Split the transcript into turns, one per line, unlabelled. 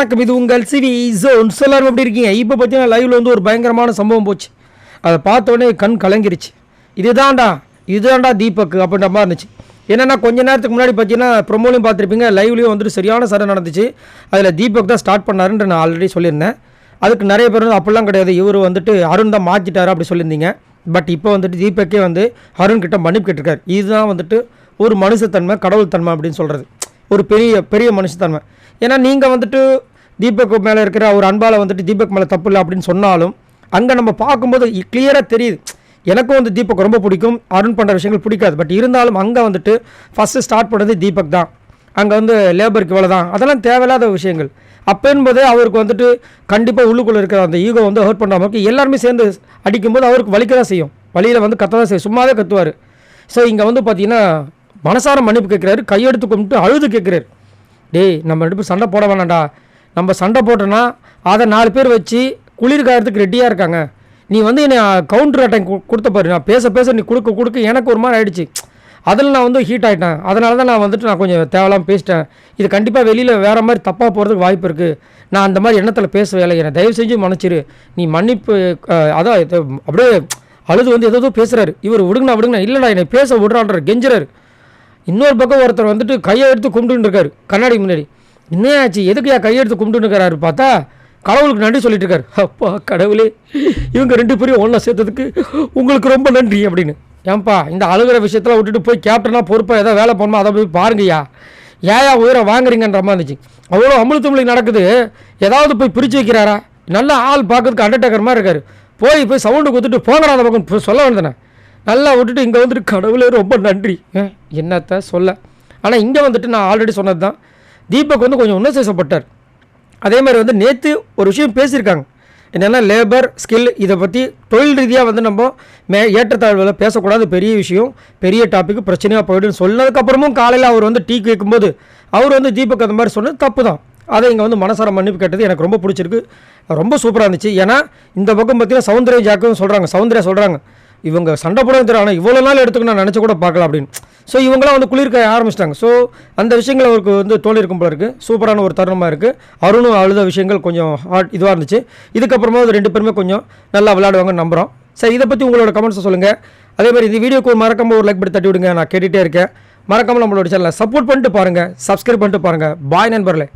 வணக்கம், இது உங்கள் சிவி ஜோன். எல்லாரும் எப்படி இருக்கீங்க? இப்போ பார்த்தீங்கன்னா லைவில் வந்து ஒரு பயங்கரமான சம்பவம் போச்சு. அதை பார்த்த உடனே கண் கலங்கிருச்சு. இதுதான்டா தீபக் அப்படின்ற மாதிரி இருந்துச்சு. என்னென்னா கொஞ்ச நேரத்துக்கு முன்னாடி பார்த்தீங்கன்னா ப்ரொமோலையும் பார்த்துருப்பீங்க, லைவ்லேயும் வந்துட்டு சரியான சண்டை நடந்துச்சு. அதில் தீபக் தான் ஸ்டார்ட் பண்ணாருன்ற நான் ஆல்ரெடி சொல்லியிருந்தேன். அதுக்கு நிறைய பேர் வந்து அப்படிலாம் கிடையாது, இவர் வந்துட்டு அருண் தான் மாற்றிட்டாரு அப்படி சொல்லியிருந்தீங்க. பட் இப்போ வந்துட்டு தீபக்கே வந்து அருண் கிட்ட மன்னிப்பு கேட்டிருக்காரு. இதுதான் வந்துட்டு ஒரு மனுஷத்தன்மை, கடவுள் தன்மை அப்படின்னு சொல்கிறது. ஒரு பெரிய மனுஷத்தன்மை. ஏன்னா நீங்கள் வந்துட்டு தீபக் மேலே இருக்கிற ஒரு அன்பால் வந்துட்டு தீபக் மேலே தப்பு இல்லை அப்படின்னு சொன்னாலும் அங்கே நம்ம பார்க்கும்போது கிளியராக தெரியுது. எனக்கும் வந்து தீபக் ரொம்ப பிடிக்கும், அருண் பண்ணுற விஷயங்கள் பிடிக்காது. பட் இருந்தாலும் அங்கே வந்துட்டு ஃபஸ்ட்டு ஸ்டார்ட் பண்ணது தீபக் தான். அங்கே வந்து லேபருக்கு இவ்வளோ தான், அதெல்லாம் தேவையில்லாத விஷயங்கள். அப்போ என்பதே அவருக்கு வந்துட்டு கண்டிப்பாக உள்ளுக்குள்ளே இருக்கிற அந்த ஈகோ வந்து ஹர்ட் பண்ணுற மாதிரி எல்லாருமே சேர்ந்து அடிக்கும்போது அவருக்கு வலிக்க தான் செய்யும், வழியில் வந்து கத்த தான் செய்யும், சும்மாவே கத்துவார். ஸோ இங்கே வந்து பார்த்தீங்கன்னா மனசார மன்னிப்பு கேட்குறாரு, கையெடுத்து கும்பிட்டு அழுது கேட்குறாரு. டேய், நம்ம 2 பேர் சண்டை போட வேணாண்டா. நம்ம சண்டை போட்டோன்னா அதை 4 பேர் வச்சு குளிர் காயறதுக்கு ரெடியாக இருக்காங்க. நீ வந்து என்னை கவுண்டர் அட்டாக் கொடுத்த பாரு, நான் பேச நீ கொடுக்க எனக்கு ஒரு மாதிரி ஆகிடுச்சு. அதில் நான் வந்து ஹீட் ஆகிட்டேன். அதனால தான் நான் வந்துட்டு நான் கொஞ்சம் தேவையில்லாமல் பேசிட்டேன். இது கண்டிப்பாக வெளியில் வேறு மாதிரி தப்பாக போகிறதுக்கு வாய்ப்பு இருக்குது. நான் அந்த மாதிரி எண்ணத்தில் பேசவே இல்லை, என்னை தயவு செஞ்சு மன்னிச்சிரு, நீ மன்னிப்பு. அதான் அப்படியே அழுது வந்து ஏதோ பேசுகிறாரு. இவர் விடுங்கண்ணா இல்லைடா என்னை பேச விடுறான்ற கெஞ்சுறாரு. இன்னொரு பக்கம் ஒருத்தர் வந்துட்டு கையை எடுத்து கும்பிட்டுன்னு இருக்காரு கண்ணாடி முன்னாடி. என்ன ஆச்சு, எதுக்கு கையை எடுத்து கும்பிட்டுன்னு இருக்கிறாரு பார்த்தா கடவுளுக்கு நன்றி சொல்லிட்டு இருக்காரு. அப்பா கடவுளே, இவங்க 2 பேரையும் ஒன்றா சேர்த்ததுக்கு உங்களுக்கு ரொம்ப நன்றி அப்படின்னு. ஏன்பா இந்த அழுகிற விஷயத்தில் விட்டுட்டு போய் கேப்டனாக பொறுப்பாக ஏதாவது வேலை பண்ணணுமோ அதை போய் பாருங்கய்யா, ஏயா உயிரை வாங்குறீங்கன்ற மாதிரி இருந்துச்சு. அவ்வளோ அமுழுத்துமொழி நடக்குது, ஏதாவது போய் பிரித்து வைக்கிறாரா? நல்ல ஆள் பார்க்கறதுக்கு அண்டர்டேக்கர் மாதிரி இருக்காரு. போய் சவுண்டு கொடுத்துட்டு போங்கடா அந்த பக்கம் சொல்ல வேண்டியதானே. நல்லா விட்டுட்டு இங்கே வந்துட்டு கடவுளே ரொம்ப நன்றி என்னத்தை சொல்ல. ஆனால் இங்கே வந்துட்டு நான் ஆல்ரெடி சொன்னது தான், தீபக் வந்து கொஞ்சம் உணர்ச்சிப்பட்டார். அதே மாதிரி வந்து நேற்று ஒரு விஷயம் பேசியிருக்காங்க, என்னென்னா லேபர் ஸ்கில், இதை பற்றி தொழில் ரீதியாக வந்து நம்ம ஏற்றத்தாழ்வில் பேசக்கூடாது, பெரிய விஷயம், பெரிய டாப்பிக்கு பிரச்சனையாக போய்டுன்னு சொன்னதுக்கப்புறமும் காலையில் அவர் வந்து டீ கேட்கும்போது அவர் வந்து தீபக் அந்த மாதிரி சொன்னது தப்பு தான். அதை இங்கே வந்து மனசார மன்னிப்பு கேட்டது எனக்கு ரொம்ப பிடிச்சிருக்கு, ரொம்ப சூப்பராக இருந்துச்சு. ஏன்னா இந்த பக்கம் பார்த்தீங்கன்னா சௌந்தர்யா ஜாக்கும் சொல்கிறாங்க இவங்க சண்டை போட தெரியும், ஆனால் இவ்வளோ நாள் எடுத்துக்க நான் நினச்சி கூட பார்க்கலாம் அப்படின்னு. ஸோ இவங்களாம் வந்து குளிர்க்க ஆரம்பிச்சிட்டாங்க. ஸோ அந்த விஷயங்கள் அவருக்கு வந்து தோல் இருக்கும் போல இருக்குது. சூப்பரான ஒரு தருணமாக இருக்குது. அருணும் அழுத விஷயங்கள் கொஞ்சம் இதுவாக இருந்துச்சு. இதுக்கப்புறமா 2 பேருமே கொஞ்சம் நல்லா விளையாடுவாங்கன்னு நம்புகிறோம். சரி, இதை பற்றி உங்களோட கமெண்ட்ஸை சொல்லுங்கள். அதே மாதிரி இந்த வீடியோக்கு மறக்காமல் ஒரு லைக் பண்ணி தட்டி விடுங்க, நான் கேட்டுகிட்டே இருக்கேன். மறக்காமல் நம்மளோட சேனலை சப்போர்ட் பண்ணிட்டு பாருங்கள், சப்ஸ்கிரைப் பண்ணிட்டு பாருங்கள். பாய் நண்பர்களே.